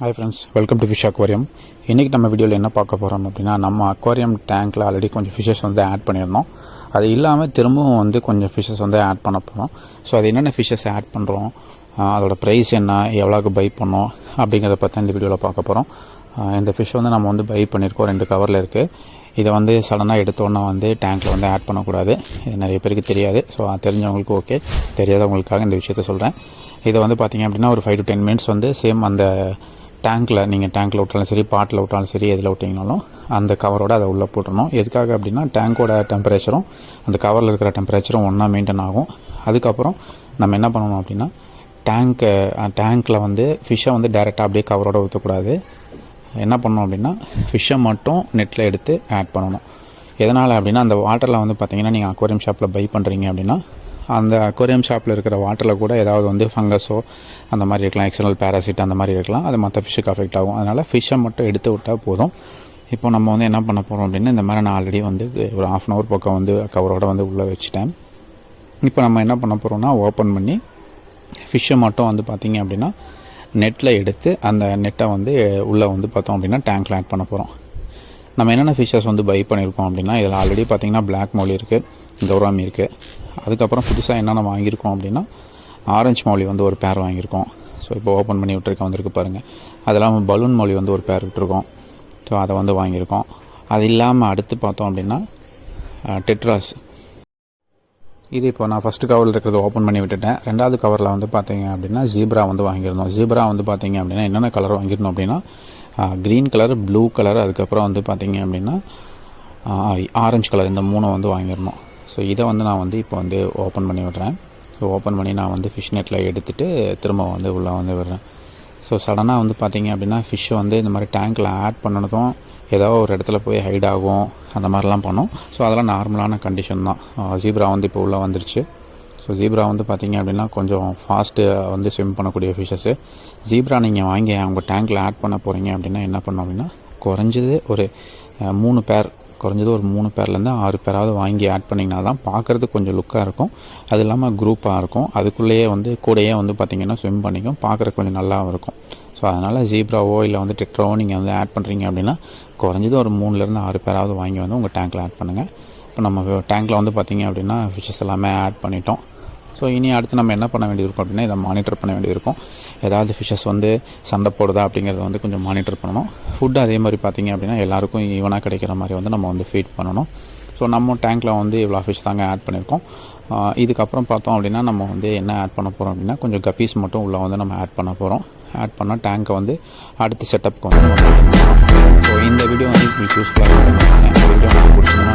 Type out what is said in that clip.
Hi friends, welcome to fish aquarium. இன்றைக்கி நம்ம வீடியோவில் என்ன பார்க்க போகிறோம் அப்படின்னா, நம்ம அக்வாரியம் டேங்க்கில் ஆல்ரெடி கொஞ்சம் ஃபிஷ்ஷஸ் வந்து ஆட் பண்ணியிருந்தோம். அது இல்லாமல் திரும்பவும் வந்து கொஞ்சம் ஃபிஷ்ஷஸ் வந்து ஆட் பண்ண போகிறோம். ஸோ அது என்னென்ன ஃபிஷ்ஷஸ் ஆட் பண்ணுறோம், அதோட ப்ரைஸ் என்ன, எவ்வளோக்கு பை பண்ணோம் அப்படிங்கிறத பற்றி இந்த வீடியோவில் பார்க்க போகிறோம். இந்த ஃபிஷ் வந்து நம்ம வந்து பை பண்ணியிருக்கோம், 2 கவரில் இருக்குது. இதை வந்து சடனாக எடுத்தோன்னா வந்து டேங்க்கில் வந்து ஆட் பண்ணக்கூடாது. இது நிறைய பேருக்கு தெரியாது. ஸோ தெரிஞ்சவங்களுக்கு ஓகே, தெரியாதவங்களுக்காக இந்த விஷயத்த சொல்கிறேன். இதை வந்து பார்த்திங்க அப்படின்னா ஒரு 5 to 10 minutes வந்து சேம் அந்த டேங்க்கில், நீங்கள் டேங்க்கில் விட்டாலும் சரி, பாட்டில் விட்டாலும் சரி, எதில் விட்டிங்கனாலும் அந்த கவரோடு அதை உள்ளே போட்டுடணும். எதுக்காக அப்படின்னா டேங்க்கோட டெம்பரேச்சரும் அந்த கவரில் இருக்கிற டெம்பரேச்சரும் ஒன்றா மெயின்டைன் ஆகும். அதுக்கப்புறம் நம்ம என்ன பண்ணணும் அப்படின்னா, டேங்க்கில் வந்து ஃபிஷ்ஷை வந்து டைரெக்டாக அப்படியே கவரோடு ஊற்றக்கூடாது. என்ன பண்ணணும் அப்படின்னா, ஃபிஷ்ஷை மட்டும் நெட்டில் எடுத்து ஆட் பண்ணணும். எதனால் அப்படின்னா, அந்த வாட்டரில் வந்து பார்த்திங்கன்னா, நீங்கள் அக்வாரியம் ஷாப்பில் பை பண்ணுறீங்க அப்படின்னா, அந்த அக்வாரியம் ஷாப்பில் இருக்கிற வாட்டரில் கூட ஏதாவது வந்து ஃபங்கஸோ அந்த மாதிரி இருக்கலாம், எக்ஸ்டர்னல் பேராசிட் அந்த மாதிரி இருக்கலாம். அது மற்ற ஃபிஷ்ஷுக்கு அஃபெக்ட் ஆகும். அதனால் ஃபிஷ்ஷை மட்டும் எடுத்து விட்டால் போதும். இப்போ நம்ம வந்து என்ன பண்ண போகிறோம் அப்படின்னா, இந்த மாதிரி நான் ஆல்ரெடி வந்து ஒரு 1/2 hour பக்கம் வந்து கவரோட வந்து உள்ளே வச்சுட்டேன். இப்போ நம்ம என்ன பண்ண போகிறோம்னா, ஓப்பன் பண்ணி ஃபிஷ்ஷை மட்டும் வந்து பார்த்திங்க அப்படின்னா நெட்டில் எடுத்து அந்த நெட்டை வந்து உள்ளே வந்து பார்த்தோம் அப்படின்னா டேங்க்கில் ஆட் பண்ண போகிறோம். நம்ம என்னென்ன ஃபிஷ்ஷஸ் வந்து பை பண்ணியிருக்கோம் அப்படின்னா, இதில் ஆல்ரெடி பார்த்திங்கன்னா பிளாக் மௌலி இருக்குது, கௌராமி இருக்குது. அதுக்கப்புறம் புதுசாக என்னென்ன வாங்கியிருக்கோம் அப்படின்னா, ஆரஞ்சு மௌலி வந்து ஒரு பேர் வாங்கியிருக்கோம். ஸோ இப்போ ஓப்பன் பண்ணி விட்டுருக்கேன், வந்திருக்கு பாருங்கள். அது இல்லாமல் பலூன் மௌலி வந்து ஒரு பேர் விட்டுருக்கோம். ஸோ அதை வந்து வாங்கியிருக்கோம். அது இல்லாமல் அடுத்து பார்த்தோம் அப்படின்னா டெட்ராஸ். இது இப்போ நான் ஃபஸ்ட்டு கவரில் இருக்கிறது ஓப்பன் பண்ணி விட்டுட்டேன். 2வது கவரில் வந்து பார்த்தீங்க அப்படின்னா ஜீப்ரா வந்து வாங்கியிருந்தோம். ஜீப்ரா வந்து பார்த்தீங்க அப்படின்னா என்னென்ன கலர் வாங்கியிருந்தோம் அப்படின்னா, க்ரீன் கலர், ப்ளூ கலர், அதுக்கப்புறம் வந்து பார்த்தீங்க அப்படின்னா ஆரஞ்சு கலர், இந்த 3 வந்து வாங்கியிருந்தோம். ஸோ இதை வந்து நான் வந்து இப்போ வந்து ஓப்பன் பண்ணி விடுறேன். ஸோ ஓப்பன் பண்ணி நான் வந்து ஃபிஷ் நெட்டில் எடுத்துகிட்டு திரும்ப வந்து உள்ளே வந்து விடுறேன். ஸோ சடனாக வந்து பார்த்திங்க அப்படின்னா ஃபிஷ்ஷை வந்து இந்த மாதிரி டேங்க்கில் ஆட் பண்ணதும் ஏதோ ஒரு இடத்துல போய் ஹைட் ஆகும், அந்த மாதிரிலாம் பண்ணோம். ஸோ அதெல்லாம் நார்மலான கண்டிஷன் தான். ஜீப்ரா வந்து இப்போ உள்ளே வந்துருச்சு. ஸோ ஜீப்ரா வந்து பார்த்திங்க அப்படின்னா கொஞ்சம் ஃபாஸ்ட்டு வந்து ஸ்விம் பண்ணக்கூடிய ஃபிஷ்ஷஸ்ஸு. ஜீப்ரா நீங்கள் வாங்கி அவங்க டேங்க்கில் ஆட் பண்ண போகிறீங்க அப்படின்னா என்ன பண்ணோம் அப்படின்னா, குறைஞ்சது ஒரு 3 பேர், குறைஞ்சது ஒரு 3 பேர்லேருந்து 6 பேராவது வாங்கி ஆட் பண்ணிங்கன்னா தான் பார்க்குறதுக்கு கொஞ்சம் லுக்காக இருக்கும். அது இல்லாமல் குரூப்பாக இருக்கும். அதுக்குள்ளேயே வந்து கூடையே வந்து பார்த்திங்கன்னா ஸ்விம் பண்ணிக்கும், பார்க்குறதுக்கு கொஞ்சம் நல்லாவும் இருக்கும். ஸோ அதனால் ஜீப்ராவோ இல்லை வந்து டெட்ராவோ நீங்கள் வந்து ஆட் பண்ணுறீங்க அப்படின்னா, குறைஞ்சது ஒரு 3லேருந்து 6 பேராவது வாங்கி வந்து உங்கள் டேங்க்கில் ஆட் பண்ணுங்கள். இப்போ நம்ம டேங்க்கில் வந்து பார்த்திங்க அப்படின்னா ஃபிஷ்ஷஸ் எல்லாமே ஆட் பண்ணிட்டோம். ஸோ இனி அடுத்து நம்ம என்ன பண்ண வேண்டியிருக்கும் அப்படின்னா, இதை மானிட்டர் பண்ண வேண்டியிருக்கும். ஏதாவது ஃபிஷ்ஷஸ் வந்து சண்டை போடுதா அப்படிங்கிறத வந்து கொஞ்சம் மானிட்டர் பண்ணணும். ஃபுட்டு அதே மாதிரி பார்த்திங்க அப்படின்னா எல்லாேருக்கும் ஈவனாக கிடைக்கிற மாதிரி வந்து நம்ம வந்து ஃபீட் பண்ணணும். ஸோ நம்ம டேங்க்கில் வந்து இவ்வளோ ஃபிஷ் தாங்க ஆட் பண்ணியிருக்கோம். இதுக்கப்புறம் பார்த்தோம் அப்படின்னா நம்ம வந்து என்ன ஆட் பண்ண போகிறோம் அப்படின்னா, கொஞ்சம் கப்பீஸ் மட்டும் உள்ளே வந்து நம்ம ஆட் பண்ண போகிறோம். ஆட் பண்ணால் டேங்க்கை வந்து அடுத்த செட்டப்புக்கு வந்து நம்ம. ஸோ இந்த வீடியோ வந்து உங்களுக்கு யூஸ்ஃபுல்லாக இருக்கும். இந்த வீடியோ உங்களுக்கு பிடிச்சிருந்தா